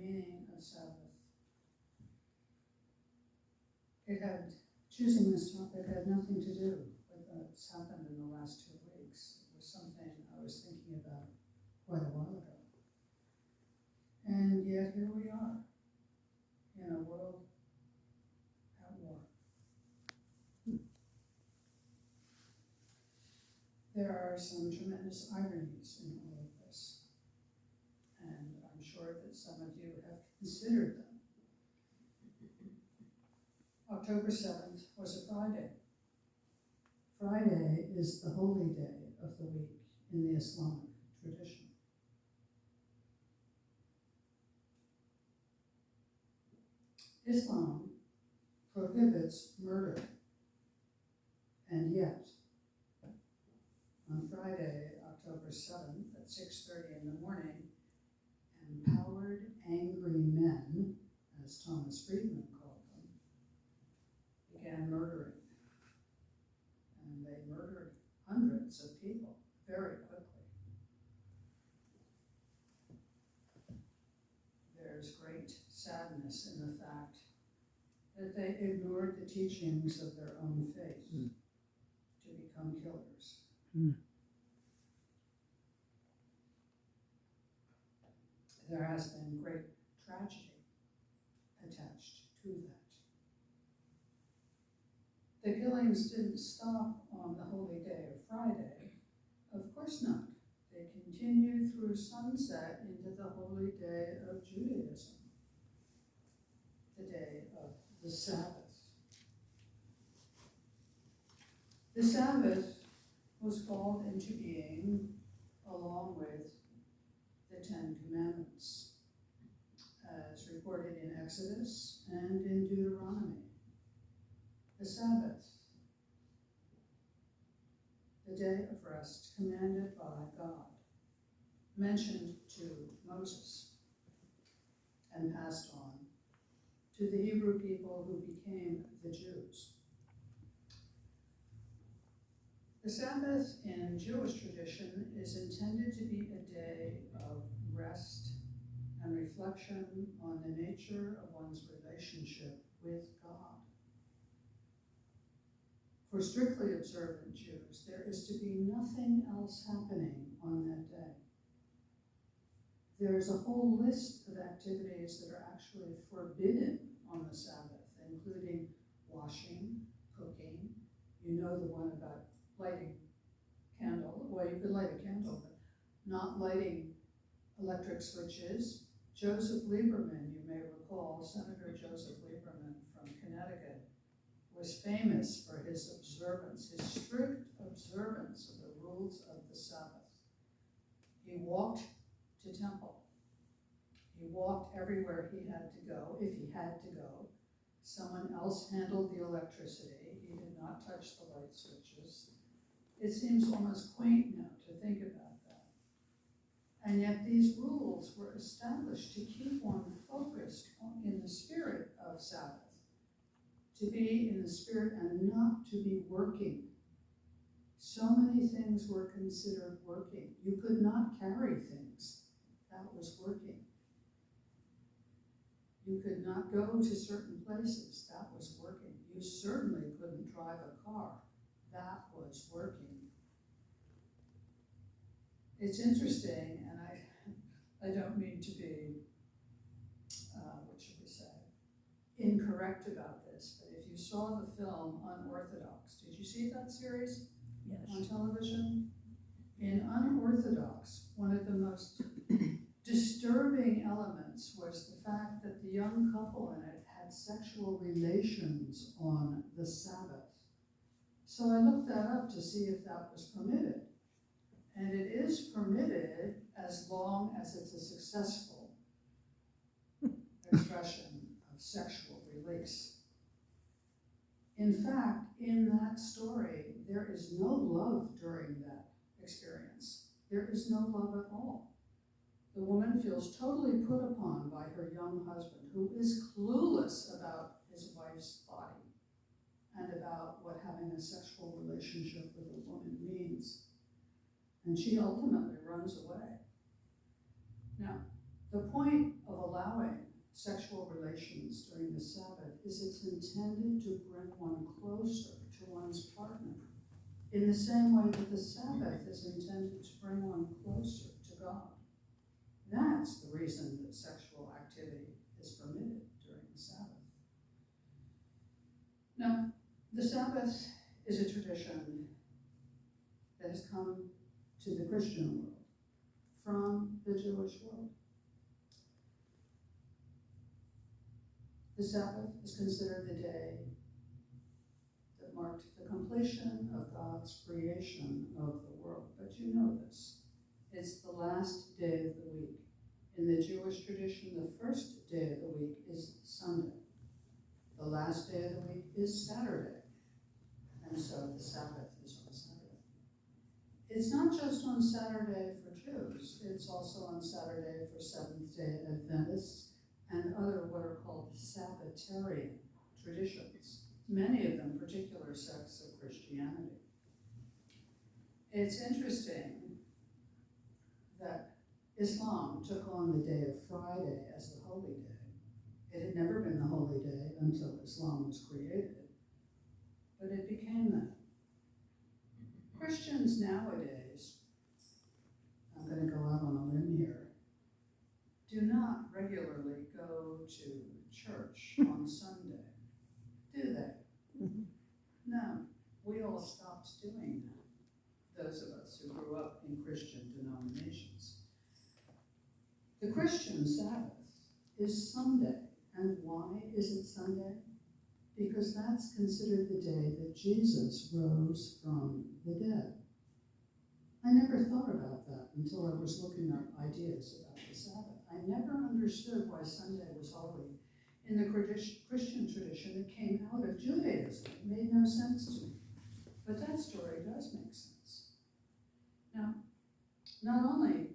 meaning of Sabbath. Choosing this topic had nothing to do with what's happened in the last 2 weeks. It was something I was thinking about quite a while ago. And yet here we are, in a world at war. There are some tremendous ironies in all of this, and I'm sure that some of you have considered them. October 7th was a Friday. Friday is the holy day of the week in the Islamic tradition. Islam prohibits murder, and yet, on Friday, October 7th at 6:30 in the morning, empowered angry men, as Thomas Friedman called them, began murdering. And they murdered hundreds of people very quickly. There's great sadness in the fact that they ignored the teachings of their own faith to become killers. There has been great tragedy attached to that. The killings didn't stop on the holy day of Friday. Of course not. They continued through sunset into the holy day of Judaism, the day of the Sabbath. The Sabbath was called into being along with the Ten Commandments, as recorded in Exodus and in Deuteronomy. The Sabbath, the day of rest commanded by God, mentioned to Moses and passed on to the Hebrew people who became the Jews. The Sabbath in Jewish tradition is intended to be a day of rest and reflection on the nature of one's relationship with God. For strictly observant Jews, there is to be nothing else happening on that day. There is a whole list of activities that are actually forbidden on the Sabbath, including washing, cooking. You know the one about lighting candle. Well, you could light a candle, but not lighting electric switches. Joseph Lieberman, you may recall, Senator Joseph Lieberman from Connecticut, was famous for his observance, his strict observance of the rules of the Sabbath. He walked to temple. He walked everywhere he had to go, if he had to go. Someone else handled the electricity. He did not touch the light switches. It seems almost quaint now to think about that. And yet these rules were established to keep one focused in the spirit of Sabbath, to be in the spirit and not to be working. So many things were considered working. You could not carry things. That was working. You could not go to certain places. That was working. You certainly couldn't drive a car. That was working. It's interesting, and I don't mean to be, what should we say, incorrect about this, but if you saw the film Unorthodox, did you see that series? Yes. On television? In Unorthodox, one of the most disturbing elements was the fact that the young couple in it had sexual relations on the Sabbath. So I looked that up to see if that was permitted. And it is permitted as long as it's a successful expression of sexual release. In fact, in that story, there is no love during that experience. There is no love at all. The woman feels totally put upon by her young husband, who is clueless about his wife's body and about what having a sexual relationship with a woman means. And she ultimately runs away. Now, The point of allowing sexual relations during the Sabbath is it's intended to bring one closer to one's partner, in the same way that the Sabbath is intended to bring one closer to God. That's the reason that sexual activity is permitted during the Sabbath. Now, the Sabbath is a tradition that has come to the Christian world from the Jewish world. The Sabbath is considered the day that marked the completion of God's creation of the world. But you know this. It's the last day of the week. In the Jewish tradition, the first day of the week is Sunday. The last day of the week is Saturday. And so the Sabbath is on Saturday. It's not just on Saturday for Jews. It's also on Saturday for Seventh-day Adventists and other what are called Sabbatarian traditions, many of them particular sects of Christianity. It's interesting that Islam took on the day of Friday as the holy day. It had never been the holy day until Islam was created, but it became that. Christians nowadays, I'm going to go out on a limb here, do not regularly go to church on Sunday, do they? No, we all stopped doing that, those of us who grew up in Christian denominations. The Christian Sabbath is Sunday, and why is it Sunday? Because that's considered the day that Jesus rose from the dead. I never thought about that until I was looking up ideas about the Sabbath. I never understood why Sunday was holy in the Christian tradition that came out of Judaism. It made no sense to me. But that story does make sense. Now, not only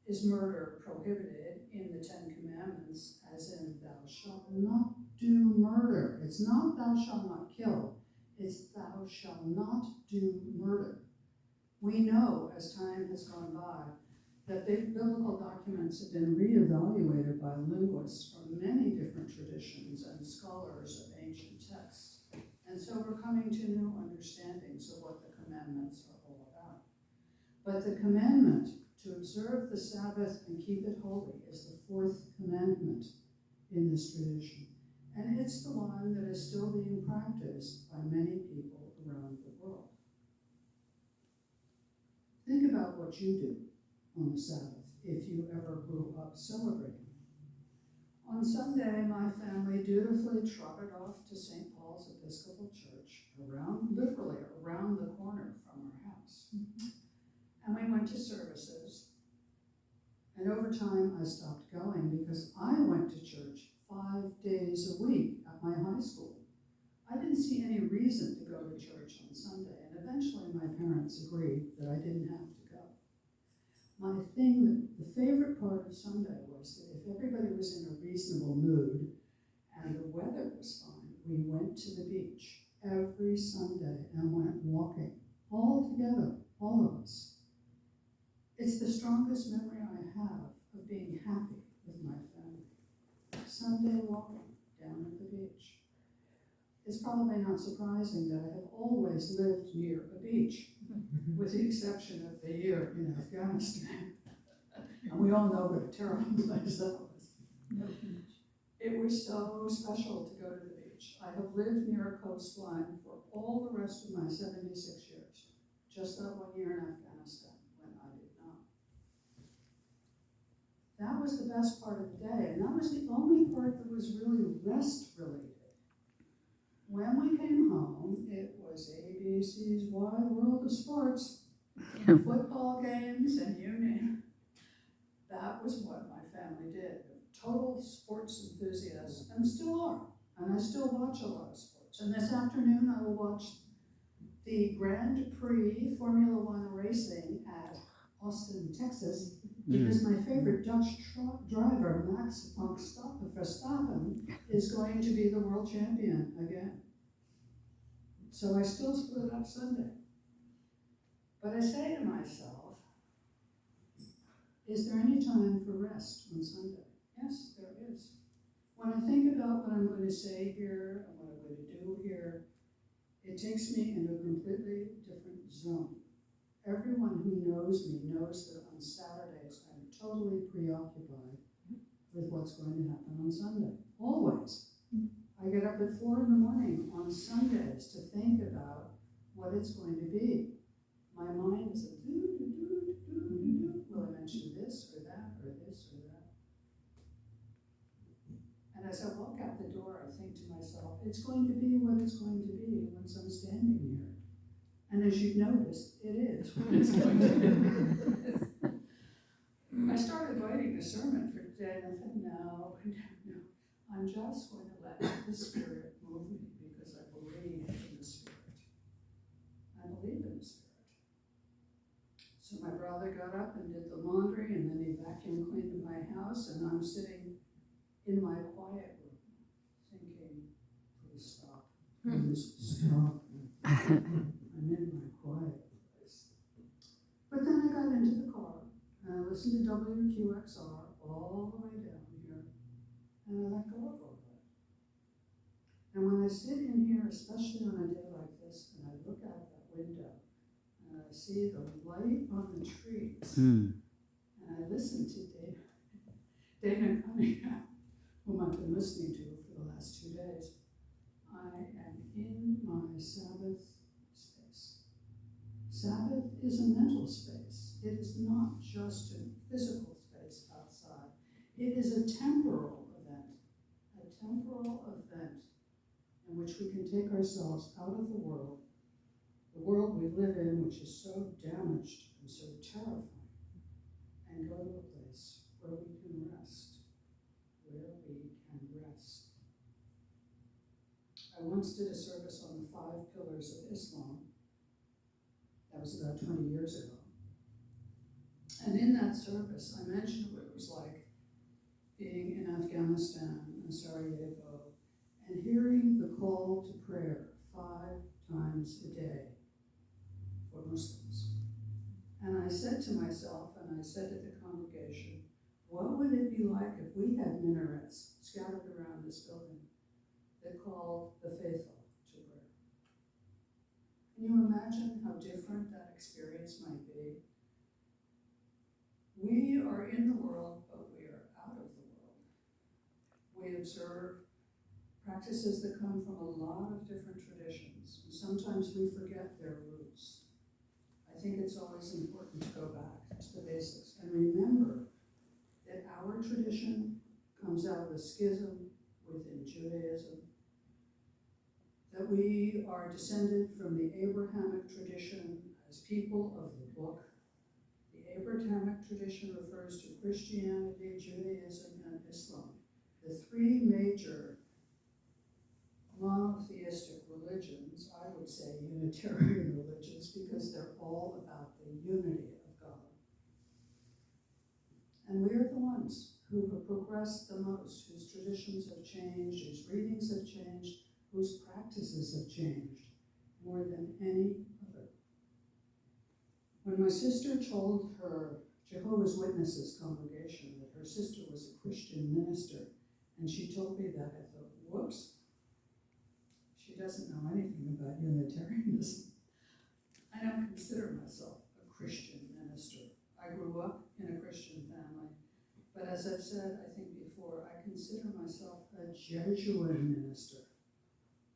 is murder prohibited in the Ten Commandments, as in thou shalt not do murder. It's not thou shalt not kill. It's thou shalt not do murder. We know, as time has gone by, that the biblical documents have been reevaluated by linguists from many different traditions and scholars of ancient texts. And so we're coming to new understandings of what the commandments are all about. But the commandment to observe the Sabbath and keep it holy is the fourth commandment in this tradition. And it's the one that is still being practiced by many people around the world. Think about what you do on the Sabbath if you ever grew up celebrating. On Sunday, my family dutifully trotted off to St. Paul's Episcopal Church, literally around the corner from our house. And we went to services. And over time, I stopped going because I went to church 5 days a week at my high school. I didn't see any reason to go to church on Sunday, and eventually my parents agreed that I didn't have to go. The favorite part of Sunday was that if everybody was in a reasonable mood and the weather was fine, we went to the beach every Sunday and went walking, all together, all of us. It's the strongest memory I have of being happy with my family. Sunday walking down at the beach. It's probably not surprising that I have always lived near a beach, with the exception of the year in Afghanistan. And we all know what a terrible place that was. No beach. It was so special to go to the beach. I have lived near a coastline for all the rest of my 76 years, just that 1 year in Afghanistan when I did not. That was the best part of the day, and that was the only part that was really rest-related. When we came home, it was ABC's Wide World of Sports, football games, and you name it. That was what my family did. Total sports enthusiasts, and still are. And I still watch a lot of sports. And this afternoon, I will watch the Grand Prix Formula One racing at Austin, Texas, because my favorite Dutch driver, Max Verstappen, is going to be the world champion again. So I still split up Sunday. But I say to myself, is there any time for rest on Sunday? to say here and what I'm going to do here, it takes me into a completely different zone. Everyone who knows me knows that on Saturdays I'm totally preoccupied with what's going to happen on Sunday. Always. I get up at 4 in on Sundays to think about what it's going to be. My mind is a do. Will I mention this or that or this or that? And as I walk out the door, I think to myself, it's going to be what it's going to be once I'm standing here. And as you've noticed, it is what it's going to be. I started writing a sermon for today, and I thought, no, I'm just going to let the Spirit move me because I believe in the Spirit. I believe in the Spirit. So my brother got up and did the laundry, and then he vacuum cleaned my house, and I'm sitting in my quiet room thinking, please stop, please stop. I'm in my quiet place. But then I got into the car, and I listened to WQXR all the way down here, and I let go of all that. And when I sit in here, especially on a day like this, and I look out that window, and I see the light on the trees, and I listen to Dana Cunningham, whom I've been listening to for the last 2 days, I am in my Sabbath space. Sabbath is a mental space. It is not just a physical space outside. It is a temporal event in which we can take ourselves out of the world we live in, which is so damaged and so terrifying, and go to a place where we can rest, I once did a service on the 5 pillars of Islam. That was about 20 years ago. And in that service, I mentioned what it was like being in Afghanistan and Sarajevo and hearing the call to prayer 5 times a day for Muslims. And I said to myself, and I said to the congregation, what would it be like if we had minarets scattered around this building that called the faithful to prayer? Can you imagine how different that experience might be? We are in the world, but we are out of the world. We observe practices that come from a lot of different traditions, and sometimes we forget their roots. I think it's always important to go back to the basics and remember that our tradition comes out of a schism within Judaism, that we are descended from the Abrahamic tradition as people of the book. The Abrahamic tradition refers to Christianity, Judaism, and Islam, the 3 major monotheistic religions, I would say Unitarian religions, because they're all about the unity of God. And we are the ones who have progressed the most, whose traditions have changed, whose readings have changed, whose practices have changed more than any other. When my sister told her Jehovah's Witnesses congregation that her sister was a Christian minister, and she told me that, I thought, whoops, she doesn't know anything about Unitarianism. I don't consider myself a Christian minister. I grew up in a Christian family, but as I've said, I think before, I consider myself a Jesuit minister.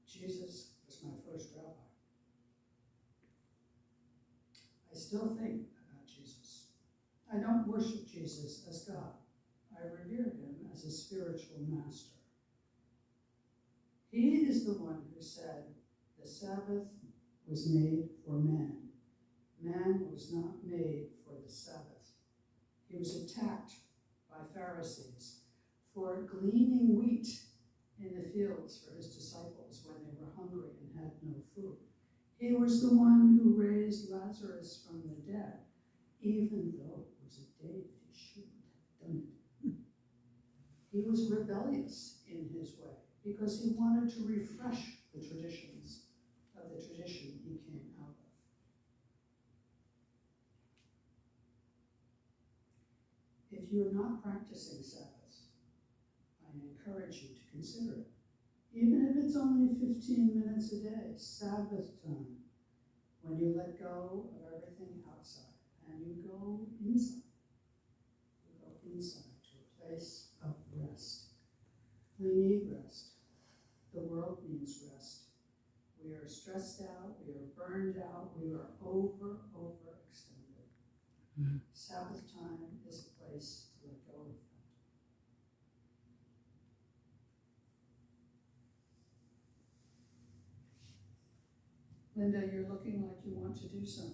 Jesus was my first rabbi. I still think about Jesus. I don't worship Jesus as God. I revere him as a spiritual master. He is the one who said, the Sabbath was made for man. Man was not made for the Sabbath. He was attacked by Pharisees for gleaning wheat in the fields for his disciples when they were hungry and had no food. He was the one who raised Lazarus from the dead, even though it was a day that he shouldn't have done it. He was rebellious in his way because he wanted to refresh the traditions of the tradition he came out of. If you're not practicing Sabbath, I encourage you to consider it. Even if it's only 15 minutes a day, Sabbath time, when you let go of everything outside and you go inside. You go inside to a place of rest. We need rest. The world needs rest. We are stressed out, we are burned out, we are overextended. Mm. Sabbath time is a place to let go of that. Linda, you're looking like you want to do something.